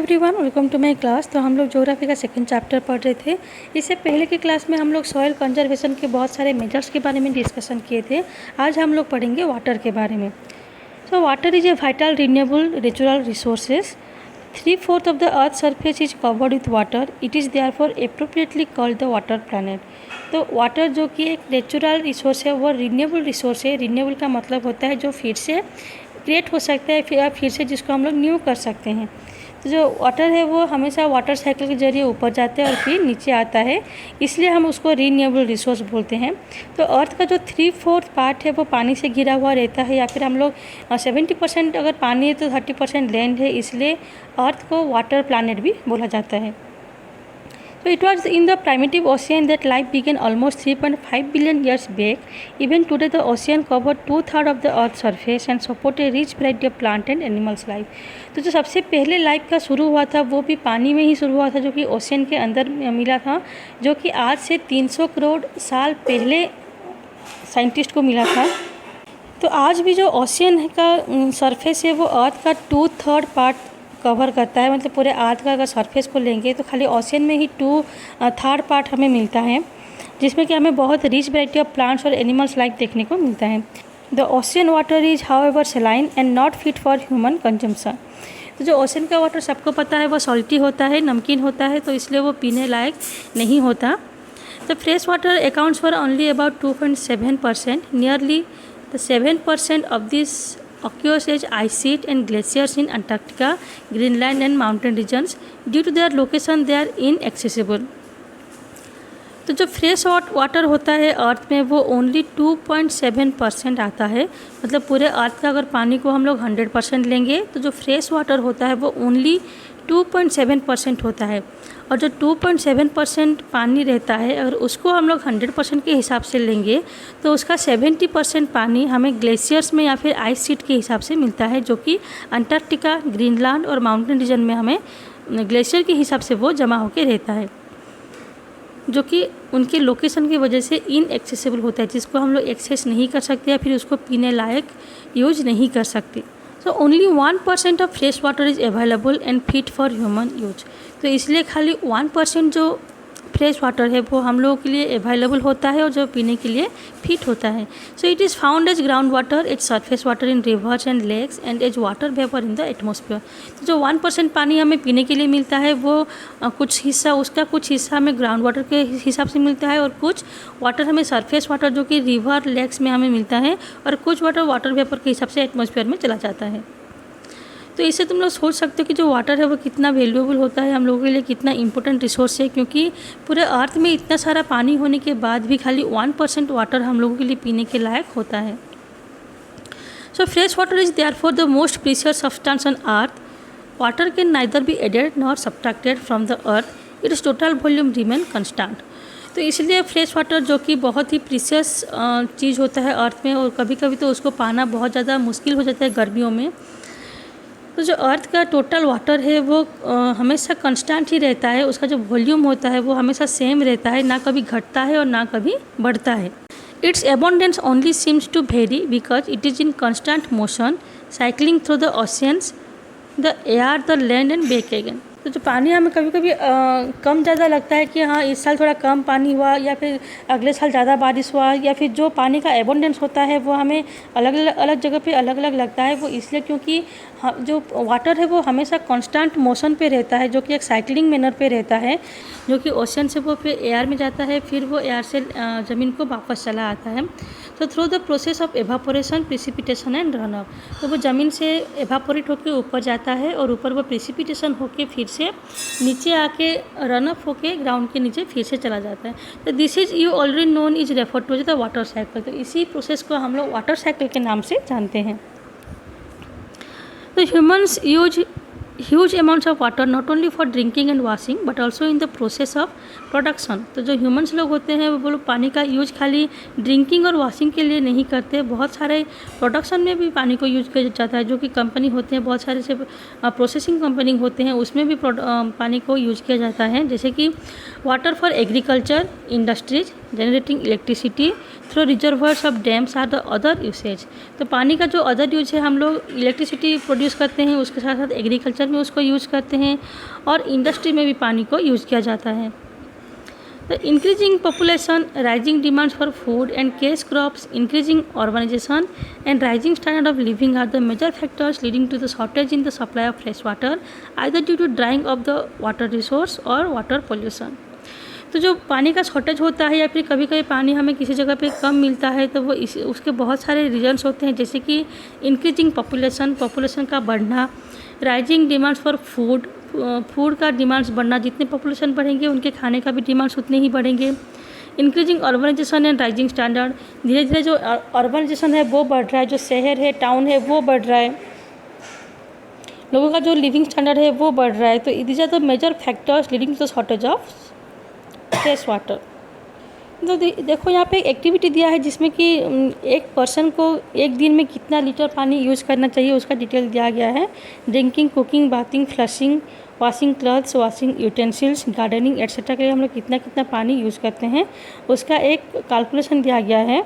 Everyone, welcome to my class. तो हम लोग ज्योग्राफी का सेकंड चैप्टर पढ़ रहे थे। इससे पहले की क्लास में हम लोग सॉइल कंजर्वेशन के बहुत सारे मेजर्स के बारे में डिस्कशन किए थे। आज हम लोग पढ़ेंगे वाटर के बारे में। So water is a vital renewable natural resources. 3/4 of the earth surface is covered with water. It is therefore appropriately called the water planet. तो वाटर जो कि एक नेचुरल रिसोर्स है, वो रिन्यूएबल रिसोर्स है। रिन्यूएबल का मतलब होता है जो फिर से क्रिएट हो सकता है, फिर से जिसको हम लोग न्यू कर सकते हैं। तो जो वाटर है वो हमेशा वाटर साइकिल के जरिए ऊपर जाता है और फिर नीचे आता है, इसलिए हम उसको रिन्यूएबल रिसोर्स बोलते हैं। तो अर्थ का जो 3/4 पार्ट है वो पानी से घिरा हुआ रहता है, या फिर हम लोग 70% अगर पानी है तो 30% लैंड है, इसलिए अर्थ को वाटर प्लैनेट भी बोला जाता है। So it was in the primitive ocean that life began almost 3.5 billion years back. Even today the ocean covered 2/3 of the earth's surface and support a rich variety of plant and animals life. तो जो सबसे पहले life का शुरू हुआ था वो भी पानी में ही शुरू हुआ था, जो कि ओशियन के अंदर मिला था, जो कि आज से 300 करोड़ साल पहले साइंटिस्ट को मिला था। तो आज भी जो ओशियन का सरफेस है वो अर्थ का 2/3 पार्ट कवर करता है। मतलब पूरे अर्थ का अगर सरफेस को लेंगे तो खाली ओशियन में ही 2/3 पार्ट हमें मिलता है, जिसमें कि हमें बहुत रिच वैरायटी ऑफ प्लांट्स और एनिमल्स लाइफ देखने को मिलता है। The ocean water is however saline and not fit for human consumption. तो जो ओशियन का वाटर सबको पता है वो सॉल्टी होता है, नमकीन होता है, तो इसलिए वो पीने लायक नहीं होता। तो fresh water accounts for only about 2.7%। Nearly the 7% of this occurs as ice sheet and glaciers in Antarctica, Greenland and mountain regions. Due to their location, they are inaccessible. तो जो फ्रेश वाटर होता है अर्थ में वो only 2.7% आता है। मतलब पूरे अर्थ का अगर पानी को हम लोग 100% लेंगे तो जो फ्रेश वाटर होता है वो ओनली 2.7% होता है। और जो 2.7% पानी रहता है, अगर उसको हम लोग 100% के हिसाब से लेंगे तो उसका 70% पानी हमें ग्लेशियर्स में या फिर आइस शीट के हिसाब से मिलता है, जो कि अंटार्कटिका, ग्रीनलैंड और माउंटेन रीजन में हमें ग्लेशियर के हिसाब से वो जमा होकर रहता है, जो कि उनके लोकेशन की वजह से इनएक्सेसिबल होता है, जिसको हम लोग एक्सेस नहीं कर सकते या फिर उसको पीने लायक यूज नहीं कर सकते। So only 1% of fresh water is available and fit for human use. तो इसलिए खाली 1% जो फ्रेश वाटर है वो हम लोगों के लिए अवेलेबल होता है और जो पीने के लिए फिट होता है। So it is found as ground water, as surface water in rivers and lakes and as water vapour in the atmosphere. तो जो 1% पानी हमें पीने के लिए मिलता है वो कुछ हिस्सा हमें ग्राउंड वाटर के हिसाब से मिलता है, और कुछ वाटर हमें सरफेस वाटर जो कि रिवर लेक्स में हमें मिलता है, और कुछ वाटर वेपर के हिसाब से एटमॉस्फेयर में चला जाता है। तो इससे तुम लोग सोच सकते हो कि जो वाटर है वो कितना वैल्यूएबल होता है, हम लोगों के लिए कितना इंपॉर्टेंट रिसोर्स है, क्योंकि पूरे अर्थ में इतना सारा पानी होने के बाद भी खाली 1% वाटर हम लोगों के लिए पीने के लायक होता है। So fresh water is therefore the most precious substance on earth. Water can neither be added nor subtracted from the earth, its total volume remain constant. तो इसलिए फ्रेश वाटर जो कि बहुत ही प्रीशियस चीज़ होता है अर्थ में, और कभी कभी तो उसको पाना बहुत ज़्यादा मुश्किल हो जाता है गर्मियों में। तो जो अर्थ का टोटल वाटर है वो हमेशा कांस्टेंट ही रहता है, उसका जो वॉल्यूम होता है वो हमेशा सेम रहता है, ना कभी घटता है और ना कभी बढ़ता है। Its abundance only seems to vary because it is in constant motion cycling through the oceans, the air, the land and back again. तो जो पानी हमें कभी कभी कम ज़्यादा लगता है कि हाँ इस साल थोड़ा कम पानी हुआ, या फिर अगले साल ज़्यादा बारिश हुआ, या फिर जो पानी का एबंडेंस होता है वो हमें अलग अलग जगह पे अलग अलग लगता है। वो इसलिए क्योंकि जो वाटर है वो हमेशा कांस्टेंट मोशन पे रहता है, जो कि एक साइक्लिंग मैनर पे रहता है, जो कि ओशन से वो फिर एयर में जाता है, फिर वो एयर से ज़मीन को वापस चला आता है। तो through the process of evaporation, precipitation and run up, तो वो ज़मीन से एवापोरेट होकर ऊपर जाता है और ऊपर वो प्रिसिपिटेशन होकर फिर से नीचे आके रन अप होके ग्राउंड के नीचे फिर से चला जाता है। तो this is you already known is refer to the water cycle. तो इसी प्रोसेस को हम लोग वाटर साइकिल के नाम से जानते हैं। तो humans use huge amounts of water not only for drinking and washing but also in the process of production. तो जो ह्यूमन्स लोग होते हैं वो लोग पानी का यूज खाली ड्रिंकिंग और वॉशिंग के लिए नहीं करते, बहुत सारे प्रोडक्शन में भी पानी को यूज किया जाता है। जो कि कंपनी होते हैं, बहुत सारे से प्रोसेसिंग कंपनी होते हैं, उसमें भी पानी को यूज किया जाता है, जैसे कि water for agriculture industries generating electricity through reservoirs of dams are the other usage. तो पानी का जो अदर यूज है, हम लोग इलेक्ट्रिसिटी प्रोड्यूस करते हैं, उसके साथ साथ एग्रीकल्चर में उसको यूज करते हैं और इंडस्ट्री में भी पानी को यूज किया जाता है। The increasing population, rising demands for food and cash crops, increasing urbanization and rising standard of living are the major factors leading to the shortage in the supply of fresh water, either due to drying of the water resource or water pollution। तो जो पानी का shortage होता है या फिर कभी कभी पानी हमें किसी जगह पे कम मिलता है, तो वो उसके बहुत सारे रीजन्स होते हैं, जैसे कि इंक्रीजिंग पॉपुलेशन का बढ़ना, राइजिंग डिमांड्स फॉर फूड का डिमांड्स बढ़ना, जितने पॉपुलेशन बढ़ेंगे उनके खाने का भी डिमांड्स उतने ही बढ़ेंगे। Increasing urbanisation and rising standard, धीरे धीरे जो अर्बनाइजेशन है वो बढ़ रहा है, जो शहर है, टाउन है, वो बढ़ रहा है, लोगों का जो लिविंग स्टैंडर्ड है वो बढ़ रहा है। तो these are the major factors leading to the shortage of fresh water. तो देखो यहाँ पे एक एक्टिविटी दिया है जिसमें कि एक पर्सन को एक दिन में कितना लीटर पानी यूज़ करना चाहिए उसका डिटेल दिया गया है। Drinking, cooking, bathing, flushing, washing clothes, washing utensils, gardening etcetera के लिए हम लोग कितना कितना पानी यूज़ करते हैं उसका एक कैलकुलेशन दिया गया है।